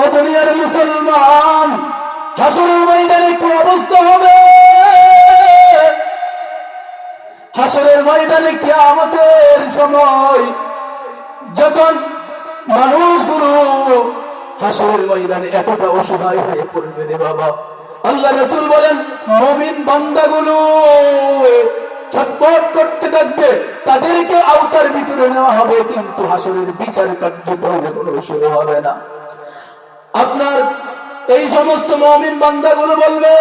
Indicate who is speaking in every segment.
Speaker 1: ও দুনিয়ার মুসলমান, হাসরের ময়দানে কি অবস্থা হবে? হাসরের ময়দানে কিয়ামতের সময় যখন মানুষগুলো হাসরের ময়দানে এতটা অসহায় হয়ে পড়বে রে বাবা, আল্লাহ রাসূল বলেন মুমিন বান্দাগুলো ছটফট করতে থাকবে, তাদেরকে আওতার ভিতরে নেওয়া হবে, কিন্তু হাসরের বিচার কার্যক্রম এখনো শুরু হবে না। আপনার এই সমস্ত মুমিন বান্দাগুলো বলবে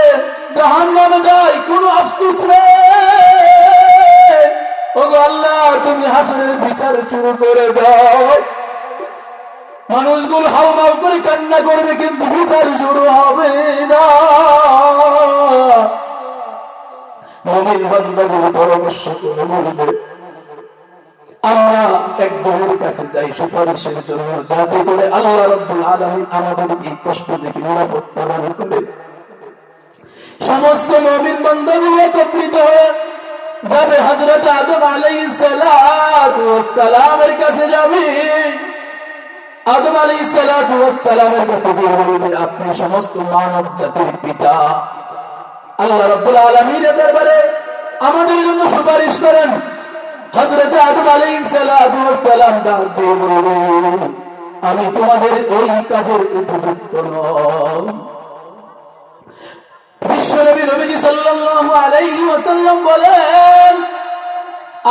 Speaker 1: জাহান্নামে যাই, কোনো আফসোস নেই। ওগো আল্লাহ, তুমি হাসরের বিচার শুরু করে দাও। মানুষগুলো হাউমাউ করে কান্না করবে, কিন্তু বিচার শুরু হবে না। মুমিন বান্দাগুলো পরামর্শ করে বলবে আমরা একজনের কাছে যাই সুপারিশের জন্য, যাতে করে আল্লাহ রাব্বুল আলামিন আমাদের এই কষ্ট থেকে নিরাপত্তা দান করে। সমস্ত মুমিন বান্দাগুলো একত্রিত হয়ে যাবে হযরত আদম আলাইহিস সালাতু ওয়াস সালামের কাছে যাবে। আদম আলাইহিস সালাতু ওয়াস সালামের কাছে বলবে আপনি সমস্ত মানব জাতির পিতা, আল্লাহ রাব্বুল আলামিনের দরবারে আমাদের জন্য সুপারিশ করেন। হযরত আদম আলাইহিস সালাতু ওয়াস সালাম ডাক দিয়ে বললেন আমি তোমাদের ওই কাজের উপযুক্ত নই। বিশ্বনবী নবীজি সাল্লাল্লাহু আলাইহি ওয়াসাল্লাম বলেন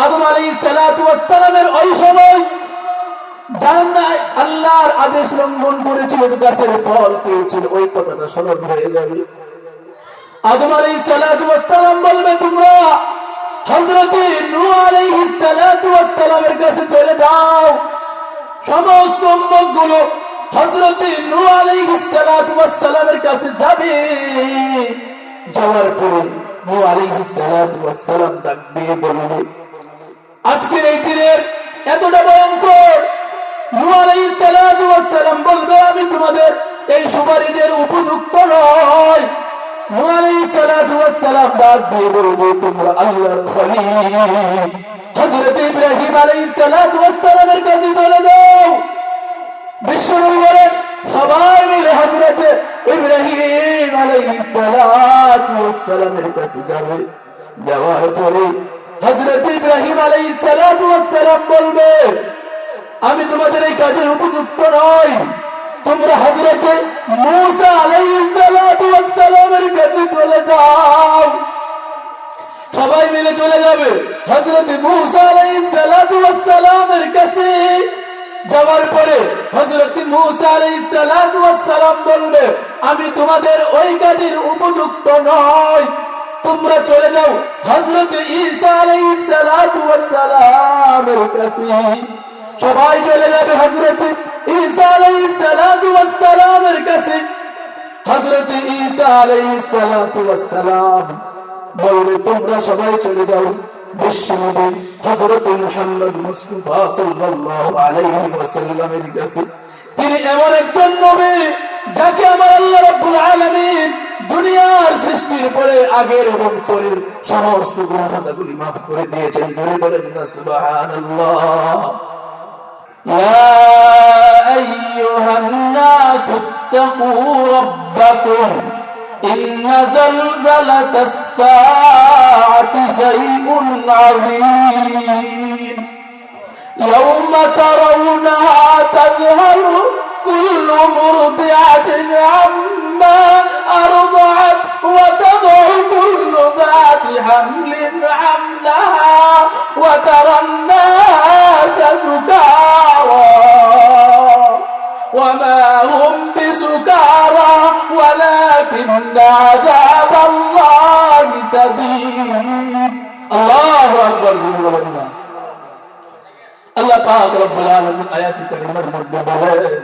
Speaker 1: আদম আলাইহিস সালাতু ওয়াস সালামের ওই সময় জান্নাত আল্লাহর আদেশ লঙ্ঘন করেছিল, গাছের ফল খেয়েছিল, ওই কথাটা স্মরণ হয়ে যাবে। আদম আলাইহিস সালাতু ওয়াস সালাম বলবে তোমরা হযরত নূহ আলাইহিস সালাতু ওয়াস সালামের কাছে চলে যাও। সমস্ত উম্মতগুলো হযরত নূহ আলাইহিস সালাতু ওয়াস সালামের কাছে যাবে। যাওয়ার পরে নূহ আলাইহিস সালাতু ওয়াস সালাম ডাক দিয়ে বলবে আজকের এই দিনের এতটা ভয়ঙ্কর। নূহ আলাইহিস সালাতু ওয়াস সালাম বলবে আমি তোমাদের এই সুপারিশের উপযুক্ত নই। নূহ আলাইহিস সালাতু ওয়াস সালাম ডাক দিয়ে বলবে তোমরা আল্লাহর খলিল হযরত ইব্রাহিম আলাইহিস সালাতু ওয়াস সালামের কাছে চলে যাও। বিশ্বনবী বলেন সবাই মিলে হযরত ইব্রাহিম আলাইহিস সালাতু ওয়াস সালামের কাছে যাবে। যাওয়ার পরে হযরত ইব্রাহিম আলাইহিস সালাতু ওয়াস সালাম বলবে আমি তোমাদের এই কাজের উপযুক্ত নই, তোমরা হযরত মূসা আলাইহিস সালাতু ওয়াস সালামের কাছে চলে যাও। সবাই মিলে চলে যাবে হযরত মূসা আলাইহিস সালাতু ওয়াস সালামের কাছে। যাওয়ার পরে হযরত মূসা আলাইহিস সালাতু ওয়াস সালাম বলবে আমি তোমাদের ওই কাজের উপযুক্ত নই, তোমরা চলে যাও হযরত ঈসা আলাইহিস সালাতু ওয়াস সালামের কাছে। সবাই চলে যাবে হযরত ঈসা আলাইহিস সালাতু ওয়াস সালামের কাছে। হযরত ঈসা আলাইহিস সালাতু ওয়াস সালাম বলবে তোমরা সবাই চলে যাও বিশ্বনবী হযরত মুহাম্মদ মুস্তাফা সাল্লাল্লাহু আলাইহি ওয়াসাল্লামের কাছে। তিনি এমন একজন নবী যাকে আমার আল্লাহ রাব্বুল আলামিন দুনিয়ার সৃষ্টির পরে আগের এবং পরের সমস্ত গুনাহগুলি মাফ করে দিয়েছেন। ধরে বলেন সুবহানাল্লাহ। ইয়া আইয়ুহান নাস ইত্তাকু রাব্বাকুম ইন্না যালযালাতাস সাআতি শাইউন আযীম ইয়াওমা তারাউনাহা তাযহালু কুল্লু মুরদিআতিন আম্মা আরদাআত ওয়া তাদউ কুল্লু যাতি হামলিন হামলাহা ওয়া তারান নাসা সুকারা ওয়া মা হুম বিসুকারা ওয়ালাকিন্না আযাবাল্লাহি শাদীদ। আল্লাহু আকবার। আল্লাহ পাক রব্বুল আলামিন আয়াতে কারিমার মধ্যে বলেন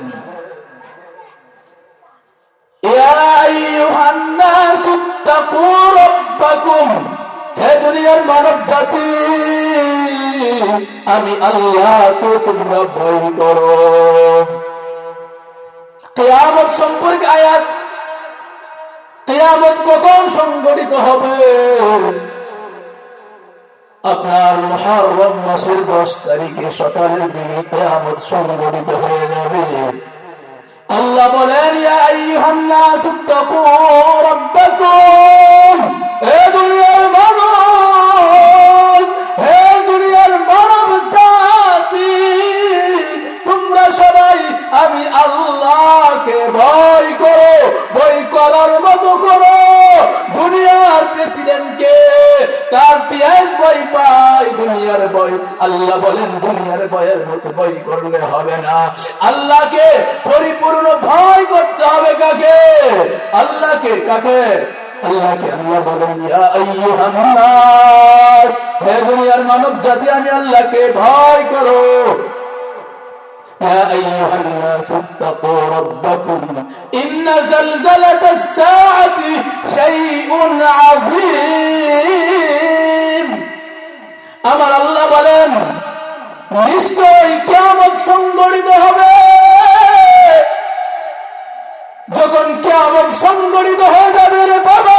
Speaker 1: ইয়া আইয়ুহান নাস ইত্তাকু রাব্বাকুম, হে দুনিয়ার মানব জাতি আমি আল্লাহকে তোমরা ভয় করো। কিয়ামত সম্পর্কে আয়াত। কিয়ামত কখন সংঘটিত হবে? আপনার মুহররম মাসের 10 তারিখে সকালের দিকে কিয়ামত সংঘটিত হয়ে যাবে। আল্লাহ বলেন الناس اتقوا ربكم হে দুনিয়ার মানব, হে দুনিয়ার মানব জাতি, তোমরা সবাই আমি আল্লাহকে ভয় করো, ভয় করার মতো করো। দুনিয়ার প্রেসিডেন্টকে তার পিয়াস ভয় পায়, দুনিয়ার ভয়। আল্লাহ বলেন দুনিয়ার ভয়ের মতো ভয় করলে হবে না, আল্লাহকে পরিপূর্ণ ভয় করতে হবে। কাকে? আল্লাহকে। কাকে? আল্লাহকে। আল্লাহ বলেন ইয়া আইয়ুহান নাস, হে দুনিয়ার মানব জাতি আমি আল্লাহকে ভয় করো। يا أيها الناس اتقوا ربكم إن زلزلة الساعة شيء عظيم। আমার আল্লাহ বলেন নিশ্চয়ই কিয়ামত সংঘটিত হবে। যখন কিয়ামত সংঘটিত হয়ে যাবে রে বাবা,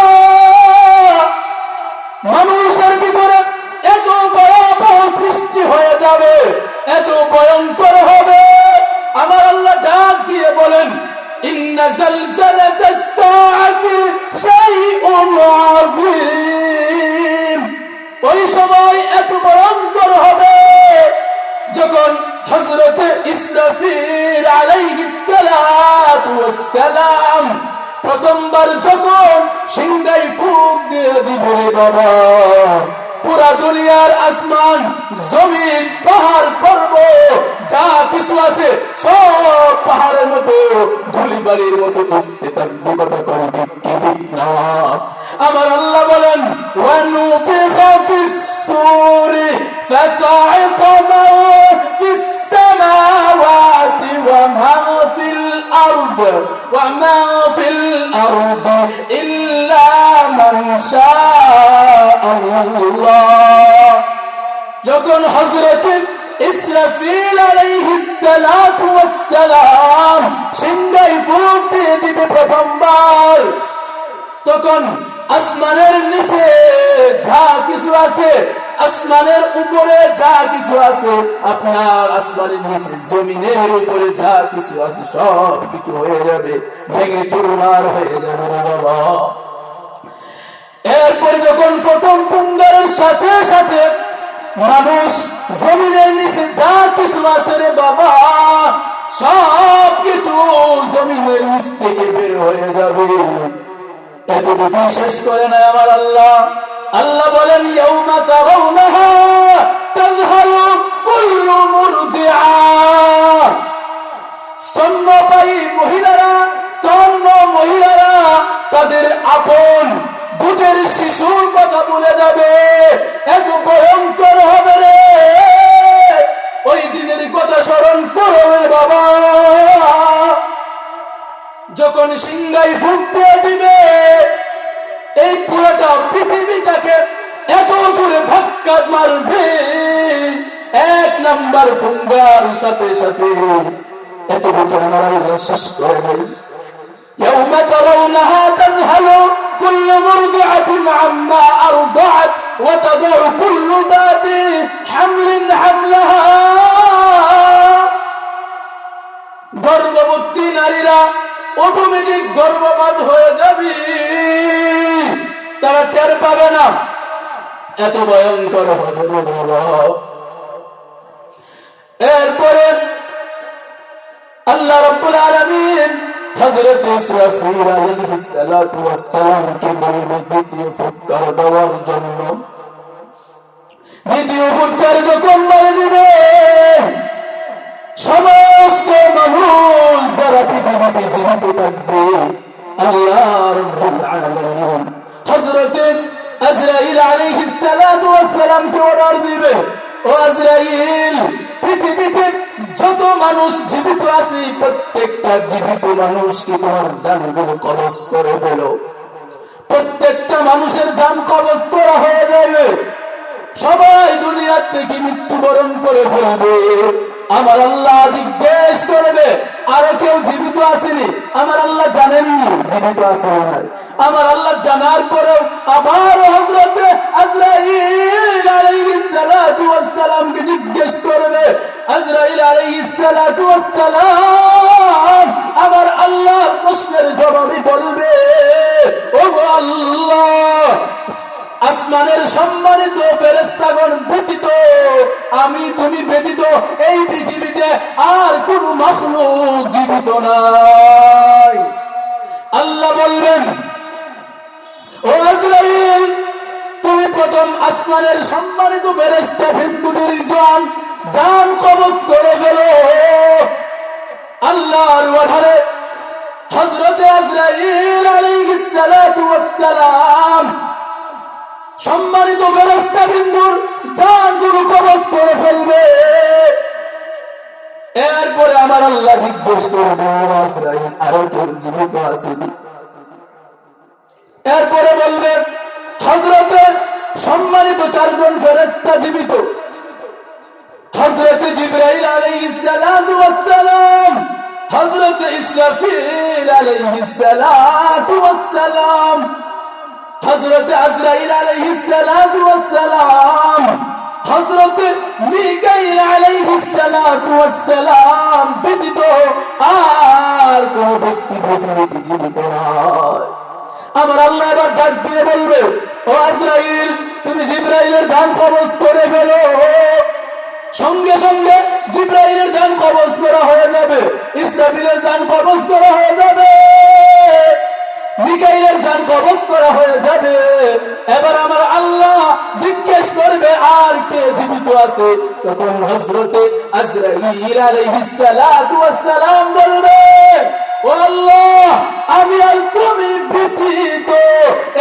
Speaker 1: মানুষের ভিতরে এত ভয়াবহ সৃষ্টি হয়ে যাবে, এত ভয়ঙ্কর হবে। আমার আল্লাহ ডাক দিয়ে বলেন ইন্না জালজালাতাস সাআতি শাইউন আযীম। ওই সময় এত ভয়ঙ্কর হবে যখন হযরত ইসরাফিল আলাইহিস সালাতু ওয়াস সালাম প্রথমবার যখন সিংহায় ফুঁক দিয়ে দিবে বাবা, পুরা দুনিয়ার আসমান, জমিন, পাহাড়, পর্বত যা কিছু আছে সব পাহাড়ের মতো ধুলিবাড়ির মতো উঠতে থাকবে। কথা করে ঠিক না? আমার আল্লাহ বলেন ওয়ানুফিখা ফিস সূরি ফাসাইকা মান ফিস সামাওয়াতি ওয়া মান ফিল আরদ ওয়া মান ফিল আরদ ইল্লা মান শাআল্লাহ। যখন হযরত ইসরাফিল আলাইহিস সালাতু ওয়াস সালাম সিংহায় ফুঁক দিয়ে দিবে প্রথমবার, তখন আসমানের নিচে যা কিছু আছে, আসমানের উপরে যা কিছু আছে, আপনার আসমানের নিচে জমিনের উপরে যা কিছু আছে সব কিছু হয়ে যাবে, ভেঙে চুরমার হয়ে যাবে বাবা। এরপরে যখন প্রথম পুঙ্গারের সাথে সাথে মানুষ জমিনের নিচে যা কিছু আছে রে বাবা সব কিছু জমিনের নিচ থেকে বের হয়ে যাবে। এতটুকু শেষ করে না আমার আল্লাহ। আল্লাহ বলেন ইয়াউমা তারাউনাহা তাযহালু কুল্লু মুরদিআ। স্তন্যপায়ী মহিলারা, স্তন্য মহিলারা তাদের আপন দুধের শিশুর কথা বলে যাবে। এত ভয়ঙ্কর হবে রে, ওই দিনের কথা স্মরণ করো বাবা। যখন সিংহায় ফুঁক দিয়ে দিবে, এই পুরোটা পৃথিবীটাকে এত জোরে ধাক্কা মারবে, এক নাম্বার ফুঙ্গার সাথে সাথে এতটুকু আমার আল্লাহ শেষ করে দেয়। ইয়াউমা তারাউনাহা তাযহালু কুল্লু মুরদিআতিন আম্মা আরদাআত ওয়া তাদাউ কুল্লু যাতি হামলিন হামলাহা। গর্ভবতী নারীরা অটোমেটিক গর্ভপাত হয়ে যাবে, তারা টের পাবে না, এত ভয়ঙ্কর হবে বাবা। এরপরে আল্লাহ রাব্বুল আলামিন হযরত ইসরাফিল আলাইহিস সালাতু ওয়াস সালামকে বলবে দ্বিতীয় ফুৎকার দেওয়ার জন্য। দ্বিতীয় ফুৎকার যখন বলে দিবে, সমস্ত মানুষ যারা পৃথিবীতে জীবিত থাকবে আল্লাহ রাব্বুল আলামিন হযরত আজরাইল আলাইহিস সালাতু ওয়াস সালামকে অর্ডার দিবে, ও আজরাইল পৃথিবীতে যত মানুষ জীবিত আছে প্রত্যেকটা জীবিত মানুষকে তোমার জানগুলো কবজ করে ফেলো। প্রত্যেকটা মানুষের জান কবজ করা হয়ে যাবে, সবাই দুনিয়ার থেকে মৃত্যুবরণ করে ফেলবে। আমার আল্লাহ জিজ্ঞেস করবে আরো কেউ জীবিত আসেনি? আমার আল্লাহ জানেননি জীবিত আছে। আমার আল্লাহ জানার পরেও আবার হযরত আজরাইল আলাইহিস সালাতু ওয়াস সালামকে জিজ্ঞেস করবে, আজরাইল আলাইহিস সালাতু ওয়াস সালাম আমার আল্লাহ প্রশ্নের জবাবে সম্মানিত ফেরেশতাগণ ব্যতীত, আমি তুমি ব্যতীত এই পৃথিবীতে আর কোন মাখলুক জীবিত নাই। আল্লাহ বলবেন, ও আজরাইল, তুমি প্রথম আসমানের সম্মানিত ফেরেশতা হিন্দুদের জান কবজ করে ফেলো। আল্লাহর ওয়াহারে হযরত আজরাইল আলাইহিস সালাতু ওয়াস সালাম সম্মানিত ফেরেশতা বিন্দুর জানগুলো কবজ করে ফেলবে। এরপরে আমার আল্লাহ জিজ্ঞেস করবে, আজরাইল আরো তোর জীবিত আছে? এরপরে বলবে, হযরত সম্মানিত চারজন ফেরেশতা জীবিত, হযরত জিবরাইল আলাইহিস সালাতু ওয়াস সালাম, হযরত ইসরাফিল আলাইহিস সালাতু ওয়াস সালাম, হযরত আজরাইল আলাইহিস সালাতু ওয়াস সালাম, হযরত মিকাইল আলাইহিস সালাতু ওয়াস সালাম ব্যতীত আর কোন ব্যক্তি পৃথিবীতে জীবিত নয়। আমার আল্লাহ এবার ডাক দিয়ে বলবে, ও আজরাইল, তুমি জিবরাইলের জান কবজ করে ফেলো। সঙ্গে সঙ্গে জিবরাইলের জান কবজ করা হয়ে যাবে, ইসরাফিলের জান কবজ করা হয়ে যাবে, মিকাইলের জান কবজ করা হয়ে যাবে। এবার আমার আল্লাহ জিজ্ঞেস করবে, আর কে জীবিত আছে? তখন হযরত আজরাইল আলাইহিস সালাতু ওয়াস সালাম বলবে, ও আল্লাহ, আমি আর তুমি ব্যতীত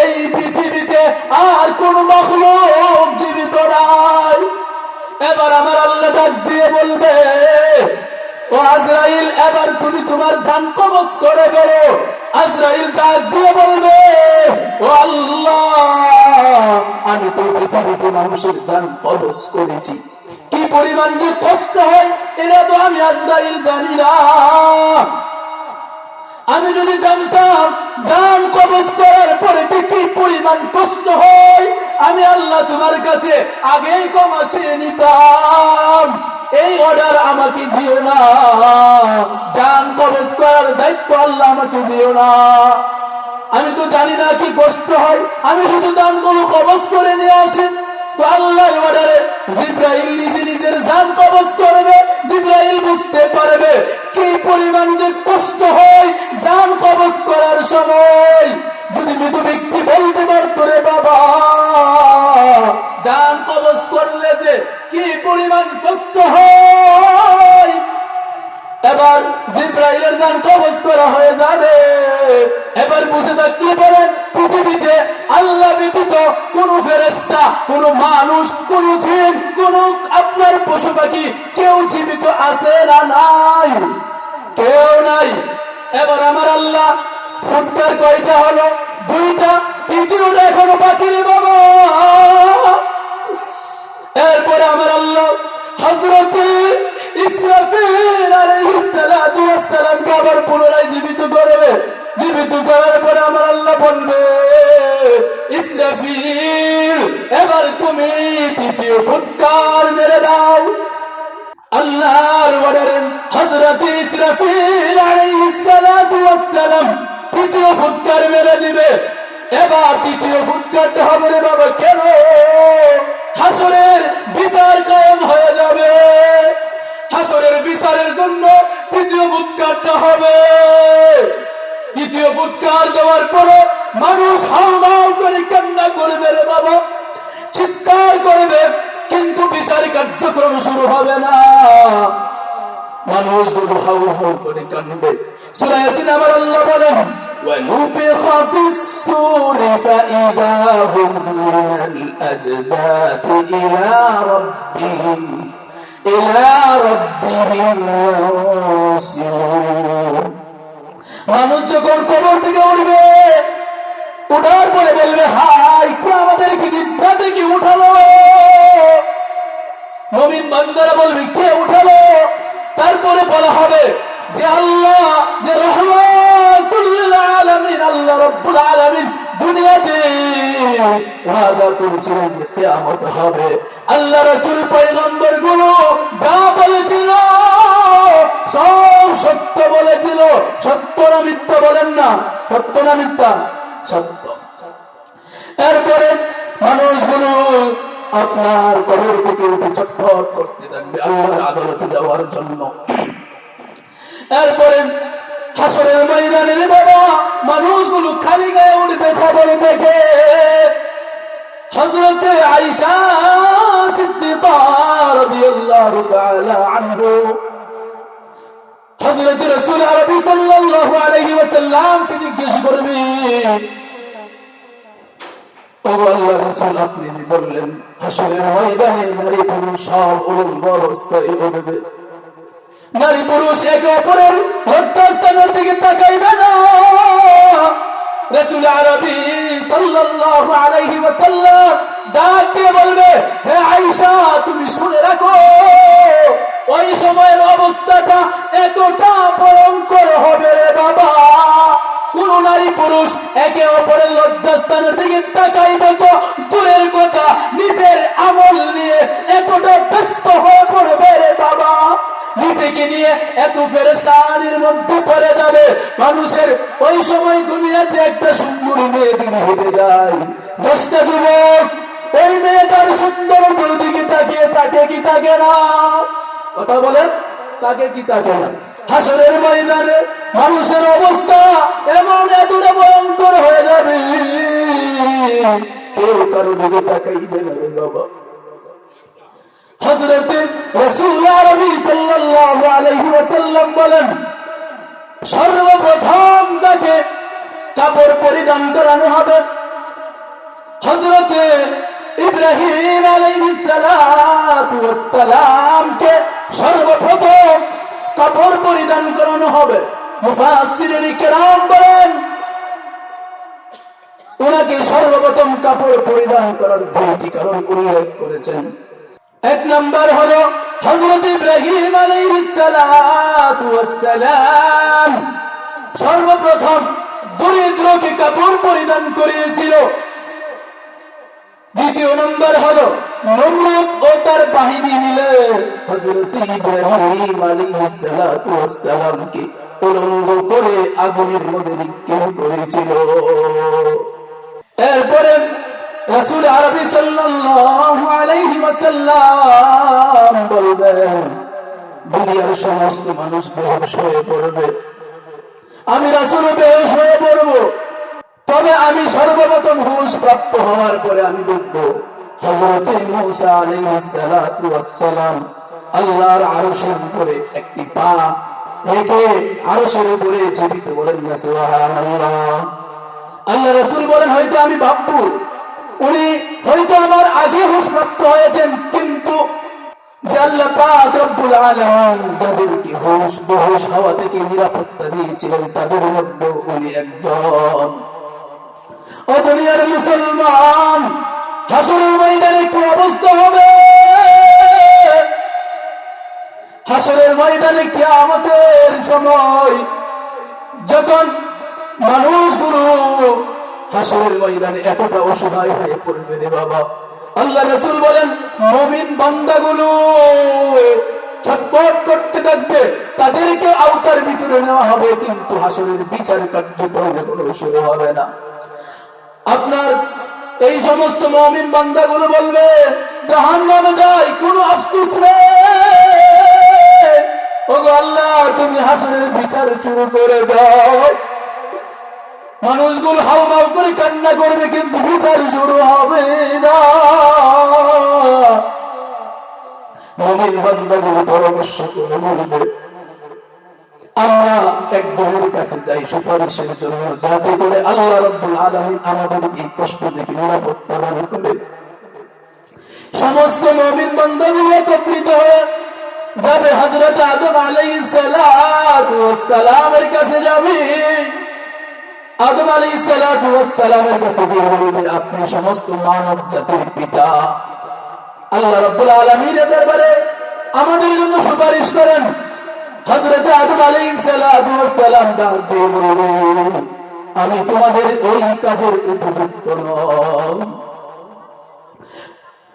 Speaker 1: এই পৃথিবীতে আর কোন মাখলুক জীবিত নাই। এবার আমার আল্লাহ ডাক দিয়ে বলবে, ও আজরাইল, এবার তুমি তোমার জান কবজ করে ফেলো। আজরাইল ডাক দিয়ে বলবে, ও আল্লাহ, আমি তো পৃথিবীতে মানুষের জান কবজ করেছি, কি পরিমাণ যে কষ্ট হয় এটা তো আমি আজরাইল জানি না। আমি যদি জানতাম জান কবজ করার পরে কি পরিমাণ কষ্ট হয়, আমি আল্লাহ তোমার কাছে আগেই ক্ষমা চেয়ে নিতাম। এই অর্ডার আমাকে দিও না, জান কবজ করার দায়িত্ব আল্লাহ আমাকে দিও না। আমি তো জানি না কি কষ্ট হয়, আমি শুধু জানগুলো কবজ করে নিয়ে আসি। তো আল্লাহর অর্ডারে জিবরাইল নিজে নিজের জান কবজ করবে। জিবরাইল বুঝতে পারবে কি পরিমাণ যে কষ্ট হয় জান কবজ করার সময়। যদি মৃত ব্যক্তি বলতে পারতো, রে বাবা, জান কবজ করলে যে কি পরিমাণ কষ্ট হয়, এবার জিবরাইলের জান কবজ করা হয়ে যাবে। এবার বুঝে থাকলে বলেন, পৃথিবীতে আল্লাহ ব্যতীত কোন ফেরেশতা, কোন মানুষ, কোন জিন, কোন আপনার পশু পাখি কেউ জীবিত আছে না? নাই, কেউ নাই। এবার আমার আল্লাহ ফুৎকার কয়টা হলো? দুইটা, তৃতীয়টা এখনো বাকি রে বাবা। এরপরে আমার আল্লাহ হযরত ইসরাফিল আলাইহিস সালাতু ওয়াস সালামকে আবার পুনরায় জীবিত করবে। জীবিত করার পরে আমার আল্লাহ বলবে, ইসরাফিল, এবার তুমি তৃতীয় ফুৎকার মেরে দাও। আল্লাহর অর্ডারে হযরত ইসরাফিল আলাইহিস সালাতু ওয়াস সালাম তৃতীয় ফুৎকার মেরে দিবে। এবার তৃতীয় ফুৎকারটা হবে রে বাবা কেন? হাসরের বিচার কায়েম হয়ে যাবে। হাসরের বিচারের জন্য তৃতীয় ফুৎকারটা হবে। তৃতীয় ফুৎকার দেওয়ার পরে মানুষ হাউমাউ করে কান্না করবে রে বাবা, চিৎকার করবে, কিন্তু বিচার কার্যক্রম শুরু হবে না। মানুষগুলো হাউ হাউ করে কাঁদবে। সূরা ইয়াসিন আমার আল্লাহ বলেন, وَنُفِخَ فِي الصُّورِ فَإِذَا هُمْ مِنَ الْأَجْدَاثِ إِلَى رَبِّهِمْ يَنسِلُونَ। মানুষ যখন কবর থেকে উঠবে, উঠার পরে বলবে, হায়, আমাদের কি নিদ্রা থেকে উঠালো? মুমিন বান্দারা বলবে, কে উঠালো? তারপরে বলা হবে যে আল্লাহ, যে রহমাতুল লিল আলামিন, আল্লাহ রাব্বুল আলামিন দুনিয়াতে ওয়াদা করেছিলেন যে কিয়ামত হবে। আল্লাহ রাসূল পয়গম্বর গুলো যা বলেছিল সব সত্য বলেছিল। সত্য না মিথ্যা বলেন না? সত্য না মিথ্যা? সত্য। এরপরে মানুষগুলো আপনার কবর থেকে উঠে ছটফট করতে থাকবে আল্লাহর আদালতে যাওয়ার জন্য। এরপরে হাসরের ময়দানে রে বাবা মানুষগুলো খালি গায়ে উঠবে খবর দেখে। হযরতে আয়েশা সিদ্দিকা রাদিয়াল্লাহু তাআলা আনহু হযরত রাসূল আরবি সাল্লাল্লাহু আলাইহি ওয়াসাল্লাম কে জিজ্ঞেস করবে, ও আল্লাহর রাসূল আপনি যে বললেন হাসরের ময়দানে নারী পুরুষ সব উলঙ্গ অবস্থায় উঠবে, নারী পুরুষ একে অপরের লজ্জাস্থানের দিকে তাকাইবে না। রাসূল আরবি সাল্লাল্লাহু আলাইহি ওয়াসাল্লাম ডাক দিয়ে বলবে, হে আয়েশা তুমি শুনে রাখো ওই সময়ের অবস্থাটা এতটা ভয়ঙ্কর হবে রে বাবা, কোন নারী পুরুষ একে অপরের লজ্জাস্থানের দিকে তাকাইবে তো দূরের কথা নিজের আমল নিয়ে এতটা ব্যস্ত হয়ে পড়বে রে বাবা, নিজেকে নিয়ে এত পেরেশানির মধ্যে পড়ে যাবে। মানুষের ওই সময় দুনিয়াতে একটা সুন্দর মেয়ে দিকে হেঁটে যায়, 10টা যুবক ওই মেয়েটার সুন্দর দিকে তাকিয়ে তাকে কি তাকে না, কথা বলেন তাকে কি তাকে না। হাসরের ময়দানে মানুষের অবস্থা এমন এতটা ভয়ঙ্কর হয়ে যাবে কেউ কারো দিকে তাকাইবে না রে বাবা। হযরত রাসূল আরবি সাল্লাল্লাহু আলাইহি ওয়াসাল্লাম বলেন, সর্বপ্রথম তাকে কাপড় পরিধান করানো হবে। হযরত ইব্রাহিম আলাইহিস সালাতু ওয়াস সালামকে সর্বপ্রথম কাপড় পরিধান করানো হবে। মুফাসসিরিন কিরাম বলেন ওনাকে সর্বপ্রথম কাপড় পরিধান করার দুইটি কারণ উল্লেখ করেছেন। এক নাম্বার হলো হযরত ইব্রাহিম আলাইহিস সালাতু ওয়াস সালাম সর্বপ্রথম দরিদ্রকে কাপড় পরিধান করিয়েছিল। দ্বিতীয় নম্বর হলো নমরুদ ও তার বাহিনী মিলে হযরত ইব্রাহিম আলাইহিস সালাতু ওয়াস সালামকে উলঙ্গ করে আগুনের মধ্যে নিক্ষেপ করেছিল। এরপরে রাসূল আরবি সাল্লাল্লাহু আলাইহি ওয়াসাল্লাম বলবেন, দুনিয়ার সমস্ত মানুষ বেহুশ হয়ে পড়বে, আমি রাসূল বেহুশ হয়ে পড়ব, তবে আমি সর্বপ্রথম হুঁশ প্রাপ্ত হওয়ার পরে আমি দেখব হযরত মূসা আলাইহিস সালাতু ওয়াস সালাম আল্লাহর আরশের উপরে একটি পা রেখে আরশের উপরে জীবিত। বলেন না সুবহানাল্লাহ। আল্লাহ রাসূল বলেন হয়তো আমি ভাববো উনি হয়তো আমার আগে হুঁশ প্রাপ্ত হয়েছেন, কিন্তু আল্লাহ পাক রব্বুল আলামিন যাদেরকে হুঁশ বেহুশ হওয়া থেকে নিরাপত্তা দিয়েছিলেন তাদের মধ্যে উনি একজন। ও দুনিয়ার মুসলমান, হাসরের ময়দানে কি অবস্থা হবে? হাসরের ময়দানে কিয়ামতের সময় যখন মানুষগুলো হাসরের ময়দানে এতটা অসহায় হয়ে পড়বে রে বাবা, আল্লাহ রাসূল বলেন মুমিন বান্দাগুলো ছটফট করতে থাকবে, তাদেরকে আওতার ভিতরে নেওয়া হবে, কিন্তু হাসরের বিচার কার্যক্রম এখনো শুরু হবে না। আপনার এই সমস্ত মুমিন বান্দাগুলো বলবে জাহান্নামে যাই, কোনো আফসোস নেই, ওগো আল্লাহ তুমি হাসরের বিচার শুরু করে দাও। মানুষগুলো হাউমাউ করে কান্না করবে, কিন্তু বিচার শুরু হবে না। মুমিন বান্দাগুলো পরামর্শ করে বলবে আমরা একজনের কাছে যাই সুপারিশের জন্য, যাতে করে আল্লাহ রাব্বুল আলামিন আমাদের এই কষ্ট থেকে নিরাপত্তা দান করে। সমস্ত মুমিন বান্দাগুলো একত্রিত হয়ে যাবে হযরত আদম আলাইহিস সালাতু ওয়াস সালামের কাছে যাবে। আদম আলাইহিস সালাতু ওয়াস সালামের কাছে বলবে আপনি সমস্ত মানব জাতির পিতা, আল্লাহ রাব্বুল আলামিনের দরবারে আমাদের জন্য সুপারিশ করেন। হযরত আদম আলাইহিস সালাতু ওয়াস সালাম ডাক দিয়ে বললেন আমি তোমাদের ওই কাজের উপযুক্ত নই।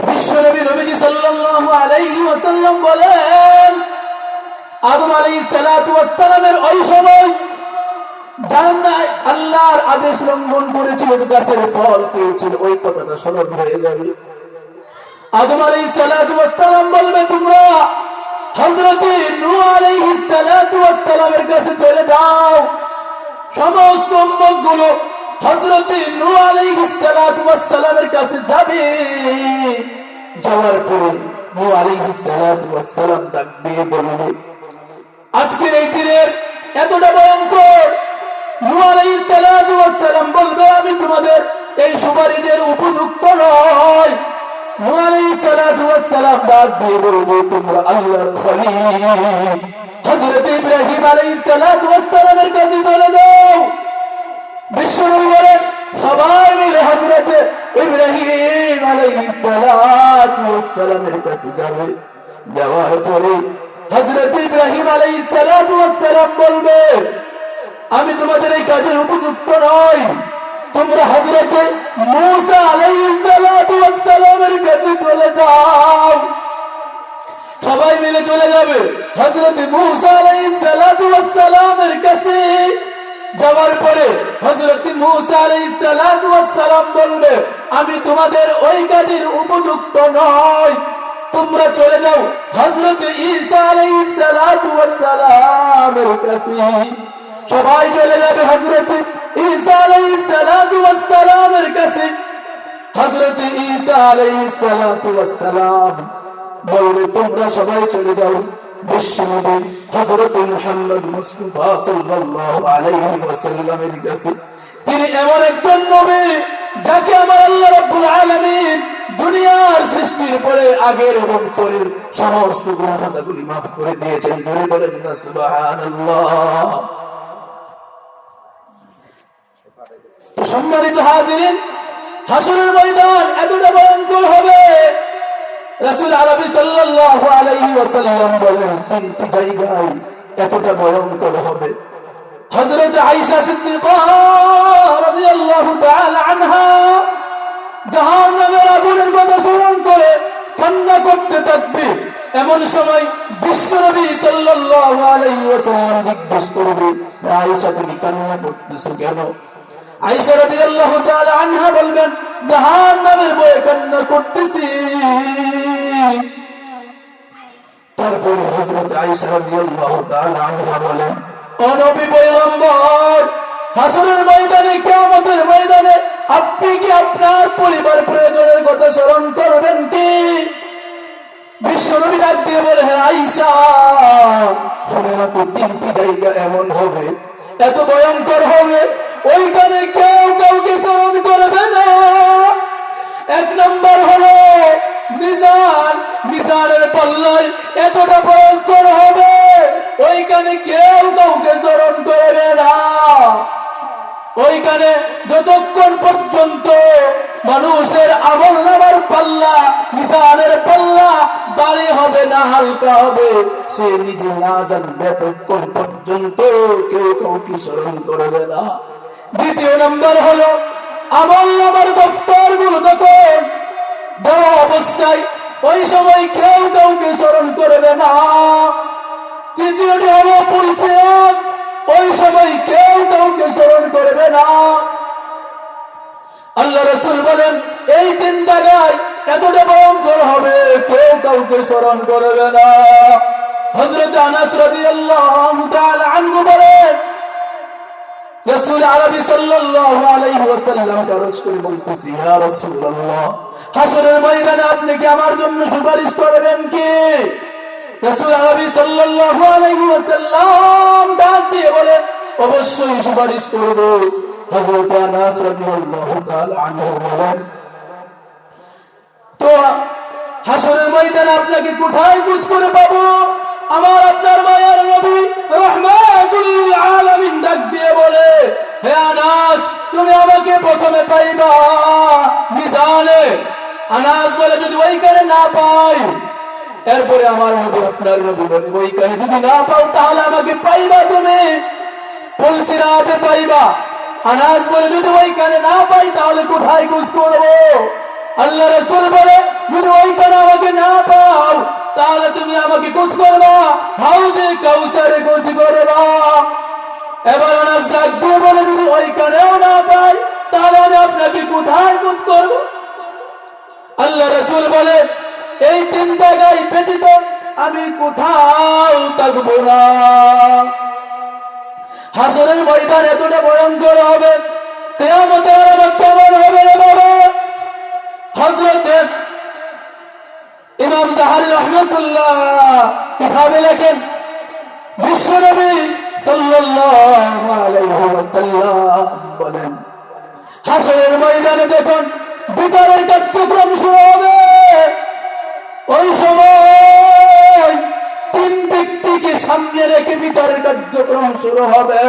Speaker 1: বিশ্বনবী নবীজি সাল্লাল্লাহু আলাইহি ওয়াসাল্লাম বলেন আদম আলাইহিস সালাতু ওয়াস সালামের ওই সময় জানেন না আল্লাহর আদেশ লঙ্ঘন করেছিল, গাছের ফল পেয়েছিল, ওই কথাটা স্মরণ হয়ে যাবে। আদম আলাইহিস সালাতু ওয়াস সালাম বলবে, তোমরা হযরত নূহ আলাইহিস সালাতু ওয়াস সালামের কাছে চলে যাও। সমস্ত উম্মত গুলো হযরত নূহ আলাইহিস সালাতু ওয়াস সালামের কাছে যাবে। যাওয়ার পরে নূহ আলাইহিস সালাতু ওয়াস সালাম ডাক দিয়ে বলবে, আজকের এই দিনের এতটা ভয়ঙ্কর। নূহ আলাইহিস সালাতু ওয়াস সালাম বলবে, আমি তোমাদের এই সুপারিশের উপযুক্ত নয়। নূহ আলাইহিস সালাতু ওয়াস সালাম ডাক দিয়ে বলবে, তোমরা আল্লাহর খলিল হযরত ইব্রাহিম আলাইহিস সালাতু ওয়াস সালামের কাছে চলে যাও। বিশ্বনবী বলেন, সবাই মিলে হযরত ইব্রাহিম আলাইহিস সালাতু ওয়াস সালামের কাছে যাবে। যাওয়ার পরে হযরত ইব্রাহিম আলাইহিস সালাতু ওয়াস সালাম বলবে, আমি তোমাদের এই কাজের উপযুক্ত নই। তোমরা হযরত মূসা আলাইহিস সালাতু ওয়াস সালামের কাছে চলে যাও। সবাই মিলে চলে যাবে হযরত মূসা আলাইহিস সালাতু ওয়াস সালামের কাছে। যাওয়ার পরে হযরত মূসা আলাইহিস সালাতু ওয়াস সালাম বলবে, আমি তোমাদের ওই কাজের উপযুক্ত নই। তোমরা চলে যাও হযরত ঈসা আলাইহিস সালাতু ওয়াস সালামের কাছে। সবাই চলে যাবে হযরত ঈসা আলাইহিস সালাতু ওয়াস সালামের কাছে। হযরত ঈসা আলাইহিস সালাতু ওয়াস সালাম বলবে, তোমরা সবাই চলে যাও বিশ্বনবী হযরত মুহাম্মদ মুস্তাফা সাল্লাল্লাহু আলাইহি ওয়াসাল্লামের কাছে। তিনি এমন একজন নবী যাকে আমার আল্লাহ রাব্বুল আলামিন দুনিয়ার সৃষ্টির পরে আগের এবং পরের সমস্ত গুনাহগুলি মাফ করে দিয়েছেন। জোরে বলে সুবহানাল্লাহ। তো সম্মানিত হাজিরিন, হাসরের ময়দান এতটা ভয়ঙ্কর হবে। রাসূল আরবি সাল্লাল্লাহু আলাইহি ওয়াসাল্লাম বলেন, তিনটি জায়গায় এতটা ভয়ঙ্কর হবে। হযরত আয়েশা সিদ্দিকা রাদিয়াল্লাহু তাআলা আনহা জাহান্নামের আগুনের কথা স্মরণ করে কান্না করতে থাকবে। এমন সময় বিশ্বনবী সাল্লাল্লাহু আলাইহি ওয়াসাল্লাম জিজ্ঞেস করবে, আয়েশা তুমি কান্না করতেছো কেন? আয়েশা রাদিয়াল্লাহু তাআলা আনহা বলবেন, জাহান্নামের ভয়ে কান্না করতেছি। তারপরে হযরত আয়েশা রাদিয়াল্লাহু তাআলা আনহা বলেন, ও নবী পয়গম্বর, হাসরের ময়দানে, কিয়ামতের ময়দানে আপনি কি আপনার পরিবার পরিজনের কথা স্মরণ করবেন কি? বিশ্বনবী ডাক দিয়ে বলে, হ্যাঁ আয়েশা, শুনে রাখো, তিনটি জায়গা এমন হবে, এত ভয়ঙ্কর হবে, ওইখানে কেউ কাউকে স্মরণ করবে না। এক নম্বর হলো মিজান, মিজানের পাল্লায় এতটা ভয়ঙ্কর হবে, ওইখানে কেউ কাউকে স্মরণ করবে না। ওইখানে যতক্ষণ পর্যন্ত মানুষের আমলনামার পাল্লা, মিজানের পাল্লা ভারী হবে না হালকা হবে, সে নিজে না জানবে ততক্ষণ পর্যন্ত কেউ কাউকে স্মরণ করবে না। দ্বিতীয় নম্বর হলো আমলনামার দফতর গুলো তখন বড় অবস্থায়, ওই সময় কেউ কাউকে স্মরণ করবে না। তৃতীয়টি হলো পুলসিরাত, ওই সময় কেউ কাউকে স্মরণ করবে না। আল্লাহ রাসূল বলেন, এই তিন জায়গায় এতটা ভয়ঙ্কর হবে, কেউ কাউকে স্মরণ করবে না। হযরত আনাস রাদিয়াল্লাহু তাআলা আনহু বলেন, রাসূল আরবি সাল্লাল্লাহু আলাইহি ওয়াসাল্লাম কারজ করে বলতেছি, ইয়া রাসূলুল্লাহ, হাসরের ময়দানে আপনি কি আমার জন্য সুপারিশ করবেন কি? রাসূল আরবি সাল্লাল্লাহু আলাইহি ওয়াসাল্লাম ডাক দিয়ে বলেন, অবশ্যই সুপারিশ করব। হযরত আনাস রাদিয়াল্লাহু তাআলা আনহু বলেন, তো হাসরের ময়দানে আপনাকে কোথায় খুঁজ করে পাবো? আমার আপনার মায়ের নবী রাহমাতুল লিল আলামিন ডাক দিয়ে বলে, হে আনাস, তুমি আমাকে প্রথমে পাইবা মিজানে। আনাস বলে, যদি ওইখানে না পাই, এরপরে আমার নবী আপনার নবী বলে, ওইখানে যদি না পাও তাহলে আমাকে পাইবা তুমি পুলসিরাতে পাইবা। আনাস বলে, যদি ওইখানে না পাই তাহলে কোথায় খোঁজ করবো? আল্লাহ রাসূল বলে, যদি ওইখানে আমাকে না পাও তাহলে তুমি আমাকে খোঁজ করবা হাউজে কাউসারে খোঁজ করবা। এবার আনাস ডাক দিয়ে বলে, যদি ওইখানেও না পাই তাহলে আমি আপনাকে কোথায় খোঁজ করবো? আল্লাহ রাসূল বলে, এই তিন জায়গায় ব্যতীত আমি কোথাও থাকবো না। হাসরের ময়দান এতটা ভয়ঙ্কর হবে, কিয়ামতের আলামত কেমন হবে রে বাবা? হযরত ইমাম যাহারি রাহমাতুল্লাহ কিতাবে লেখেন, বিশ্বনবী সাল্লাল্লাহু আলাইহি ওয়াসাল্লাম বলেন, হাসরের ময়দানে দেখুন বিচারের কার্যক্রম শুরু হবে। ওই সময় তিন ব্যক্তিকে সামনে রেখে বিচারের কার্যক্রম শুরু হবে।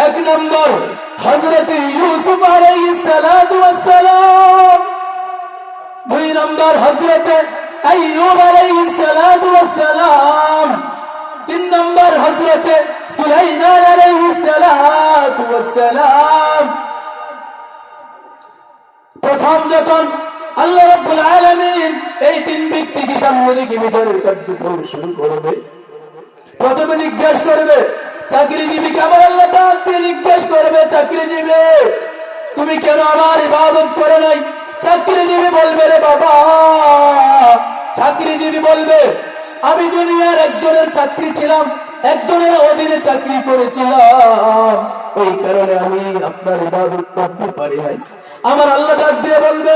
Speaker 1: এক নম্বর হযরত ইউসুফ আলাইহিস সালাতু ওয়াস সালাম, দুই নম্বর হযরত আইয়ুব আলাইহিস সালাতু ওয়াস সালাম, তিন নম্বর হযরত সুলাইমান আলাইহিস সালাতু ওয়াস সালাম। প্রথম যখন আল্লাহ রাব্বুল আলামিন এই তিন ব্যক্তিকে সামনে রেখে বিচারের কার্যক্রম শুরু করবে, প্রথমে জিজ্ঞেস করবে চাকরিজীবীকে, আমার আল্লাহ ডাক দিয়ে জিজ্ঞেস করবে, চাকরিজীবী তুমি কেন আমার ইবাদত করে নাই? চাকরিজীবী বলবে, রে বাবা, চাকরিজীবী বলবে, আমি দুনিয়ার একজনের চাকরি ছিলাম, একজনের অধীনে চাকরি করেছিলাম, ওই কারণে আমি আপনার ইবাদত করতে পারি নাই। আমার আল্লাহ ডাক দিয়ে বলবে,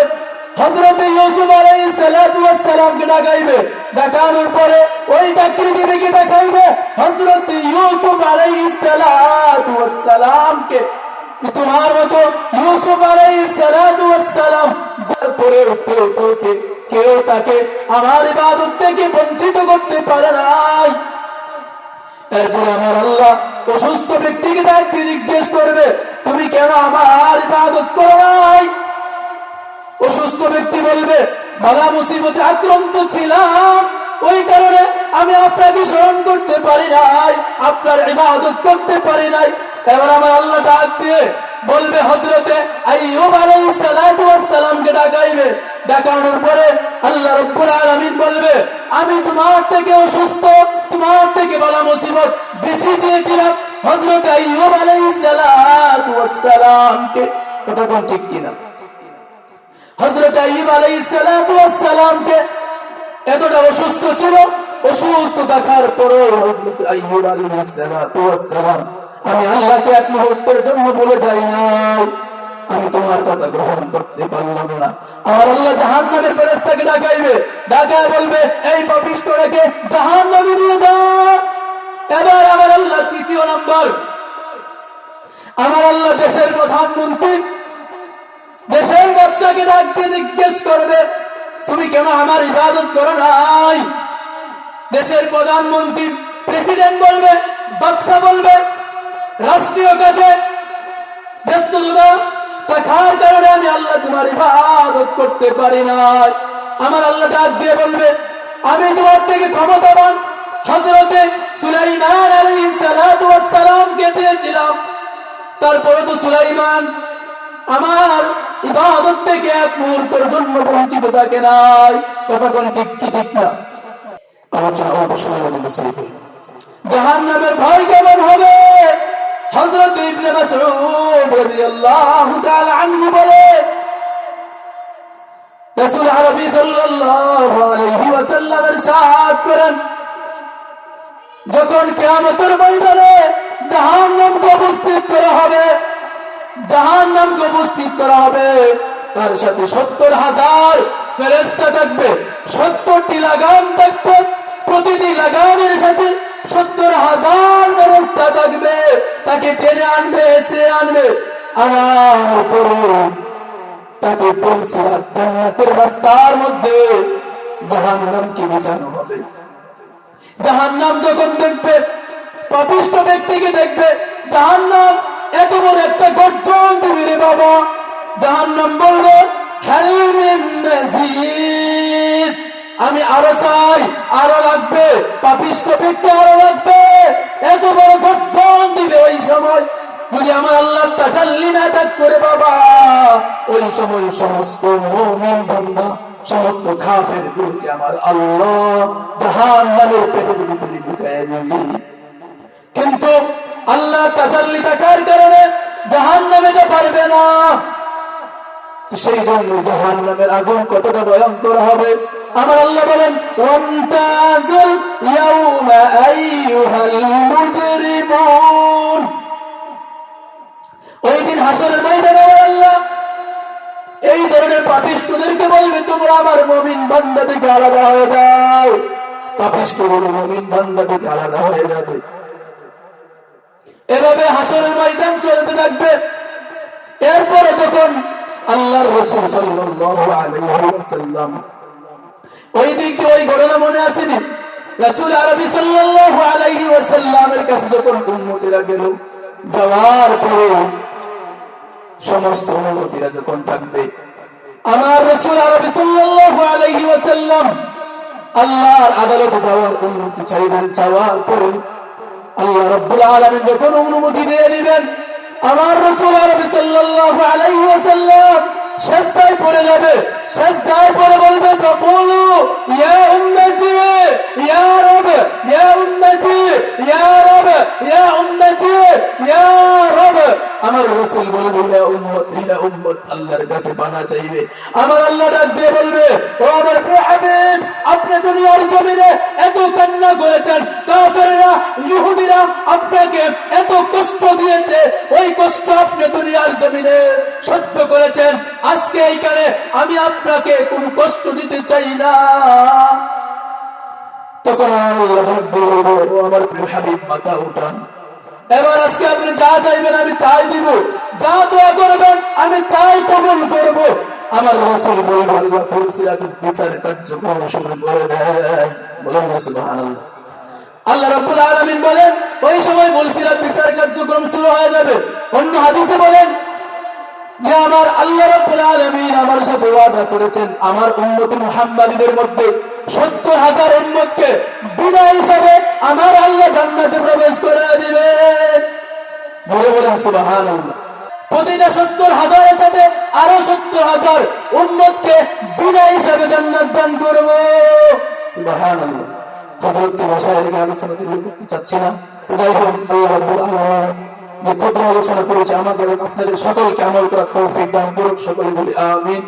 Speaker 1: হযরত ইউসুফ আলাইহিস সালাতু ওয়াস সালামকে ডাকাইবে, ডাকানোর পরে ওই চাকরিজীবীকে দেখাইবে হযরত ইউসুফ আলাইহিস সালাতু ওয়াস সালামকে, তোমার মতো ইউসুফ আলাইহিস সালাতু ওয়াস সালাম তারপরে কেউ তাকে আমার ইবাদত থেকে বঞ্চিত করতে পারে নাই। এরপরে আমার আল্লাহ অসুস্থ ব্যক্তিকে ডাক দিয়ে জিজ্ঞেস করবে, তুমি কেন আমার ইবাদত করো নাই? অসুস্থ ব্যক্তি বলবে, বালা মুসিবতে আক্রান্ত ছিলাম, ওই কারণে আমি আপনাকে স্মরণ করতে পারি নাই, আপনার ইবাদত করতে পারি নাই। এবার আমার আল্লাহ ডাক দিয়ে বলবে হযরতে আইয়ুব আলাইহিস সালাতু ওয়াস সালামকে ডাকাইবে, ডাকানোর পরে আল্লাহ রাব্বুল আলামিন বলবে, আমি তোমার থেকে অসুস্থ, তোমার থেকে বালা মুসিবত বেশি দিয়েছিলাম হযরতে আইয়ুব আলাইহিস সালাতু ওয়াস সালামকে। কথা কোন ঠিক কিনা? হযরত আইয়ুব আলাইহিস সালাতু ওয়াস সালামকে এতটা অসুস্থ ছিল, অসুস্থ থাকার পরেও হযরত আইয়ুব আলাইহিস সালাতু ওয়াস সালাম আমি আল্লাহকে এক মুহূর্তের জন্য বলে যাই নাই, আমি তোমার কথা গ্রহণ করতে পারলাম না। আমার আল্লাহ জাহান্নামের ফেরেশতাকে ডাকাইবে, ডাকায় বলবে, এই পাপিষ্ঠটাকে জাহান্নামে নিয়ে যাও। এবার আমার আল্লাহ তৃতীয় নম্বর, আমার আল্লাহ দেশের প্রধানমন্ত্রী, দেশের বাদশাকে ডাক দিয়ে জিজ্ঞেস করবে, তুমি কেন আমার ইবাদত করো নাই? দেশের প্রধানমন্ত্রী, প্রেসিডেন্ট বলবে, বাদশা বলবে, রাষ্ট্রীয় কাজে ব্যস্ততা থাকার কারণে আমি আল্লাহ তোমার ইবাদত করতে পারি নাই। আমার আল্লাহ ডাক দিয়ে বলবে, আমি তোমার থেকে ক্ষমতাবান হযরতে সুলাইমান আলাইহিস সালাতু ওয়াস সালামকে দিয়েছিলাম, তারপরে তো সুলাইমান আমার ইবাদত থেকে এক মুহূর্তের জন্য বঞ্চিত থাকে নাই। কথা কোন ঠিক কি ঠিক না? আলোচনা অবশ্যই হবে। জাহান্নামের ভয় কেমন হবে? হযরত ইবনে মাসউদ রাদিয়াল্লাহু তাআলা আনহু বলে, রাসূল আরবি সাল্লাল্লাহু আলাইহি ওয়াসাল্লাম ইরশাদ করেন, যখন কিয়ামতের ময়দানে জাহান্নামকে উপস্থিত করা হবে, জাহান্নামকে উপস্থিত করা হবে, তার সাথে ৭০,০০০ ফেরেশতা থাকবে, ৭০টি লাগাম থাকবে, প্রতিটি লাগামের সাথে ৭০,০০০ ফেরেশতা থাকবে, তাকে টেনে আনবে, এসে আনবে, আনার পরে তাকে পৌঁছার জান্নাতের রাস্তার মধ্যে জাহান্নামকে বিছানো হবে। জাহান্নাম যখন দেখবে, পাপিষ্ঠ ব্যক্তিকে দেখবে, জাহান্নাম এত বড় একটা গর্জন দিবে রে বাবা, জাহান্নাম বলবে, হাল মিন নাযীর, আমি আরো চাই, আরো লাগবে, পাপিষ্ঠ ব্যক্তি আরো লাগবে, এত বড় গর্জন দিবে। ওই সময় যদি আমার আল্লাহ তাজাল্লি না করে বাবা, ওই সময় সমস্ত মুমিন বান্দা, সমস্ত কাফের গুলোকে আমার আল্লাহ জাহান্নামের পেটের ভিতরে ঢুকায় দিবে। কিন্তু আল্লাহ তাজাল্লি থাকার কারণে জাহান্নামে পারবে না। সেই জন্য জাহান্নামের আগুন কতটা ভয়ঙ্কর হবে আমার আল্লাহ বলেন, ওয়ামতাজুল ইয়াউমা আইয়ুহাল মুজরিমুন। ওই দিন হাসরের ময়দানে আল্লাহ এই ধরনের পাপিষ্ঠদেরকে বলবে, তোমরা আমার মুমিন বান্দা থেকে আলাদা হয়ে যাও। পাপিষ্ঠ মুমিন বান্দা থেকে আলাদা হয়ে যাবে। এভাবে হাসরের ময়দান চলতে থাকবে। এরপরে যখন আল্লাহর রাসূল সাল্লাল্লাহু আলাইহি ওয়াসাল্লাম, ওই দিকে ওই ঘটনা মনে আসেনি? রাসূল আরবি সাল্লাল্লাহু আলাইহি ওয়াসাল্লামের কাছে যখন উম্মতেরা গেল, যাওয়ার পরে সমস্ত উম্মতেরা যখন থাকবে, আমার রাসূল আরবি সাল্লাল্লাহু আলাইহি ওয়াসাল্লাম আল্লাহর আদালতে যাওয়ার অনুমতি চাইবেন। চাওয়ার পরে আল্লাহ রাব্বুল আলামিন যখন অনুমতি দিয়ে দিবেন, আমার রাসূল আরবি সাল্লাল্লাহু আলাইহি ওয়াসাল্লাম সিজদায় পড়ে যাবে। সিজদায় পড়ে বলবে, ফাকুলু ইয়া উম্মতি ইয়া রাব ইয়া উম্মতি ইয়া রাব ইয়া উম্মতি ইয়া রাব। আমার রাসূল বলবে, ইয়া উম্মত, আল্লাহর কাছে পানা চাইবে। আমার আল্লাহ ডাক দিয়ে বলবে, ও আমার প্রিয় হাবিব, আপনি দুনিয়ার জমিনে এত কান্না করেছেন, কাফেররা ইহুদিরা আপনাকে এত কষ্ট দিয়েছে, ওই কষ্ট আপনি দুনিয়ার জমিনে সহ্য করেছেন। আজকে এইখানে আমি আপনাকে কোনো কষ্ট দিতে চাই না। তখন আল্লাহ ডাক দিয়ে বলবে, ও আমার প্রিয় হাবিব, মাথা উঠান। এবার আজকে আপনি যা চাইবেন আমি তাই দিব, যা দোয়া করবেন আমি তাই কবুল করব। আমার রাসূল বলবেন, আল্লাহ ফুলসিরাতের বিচার কার্যক্রম শুরু করে দেন। বলেন না সুবহানাল্লাহ। আল্লাহ রাব্বুল আলামিন বলেন, ওই সময় ফুলসিরাত বিচার কার্যক্রম শুরু হয়ে যাবে। অন্য হাদিসে বলেন যে আমার আল্লাহ রাব্বুল আলামিন আমার সাথে ওয়াদা করেছেন, আমার উম্মত মুহাম্মাদীদের মধ্যে ৭০,০০০ উম্মতকে বিনা হিসাবে আমার আল্লাহ জান্নাতে প্রবেশ করে দিবেন। বলে বলেন সুবহানাল্লাহ। প্রতিটা ৭০,০০০ এর সাথে আরো ৭০,০০০ উম্মতকে বিনা হিসাবে জান্নাত দান করব। সুবহানাল্লাহ। হযরতকে ভাষায় লেগে আলোচনা করতে চাচ্ছি না। তো যাই হোক, আল্লাহ রাব্বুল আলামিন যে কত আলোচনা করেছে আমাদের আপনাদের সকলকে আমল করার তৌফিক দান করুন। সকলে বলি আমিন।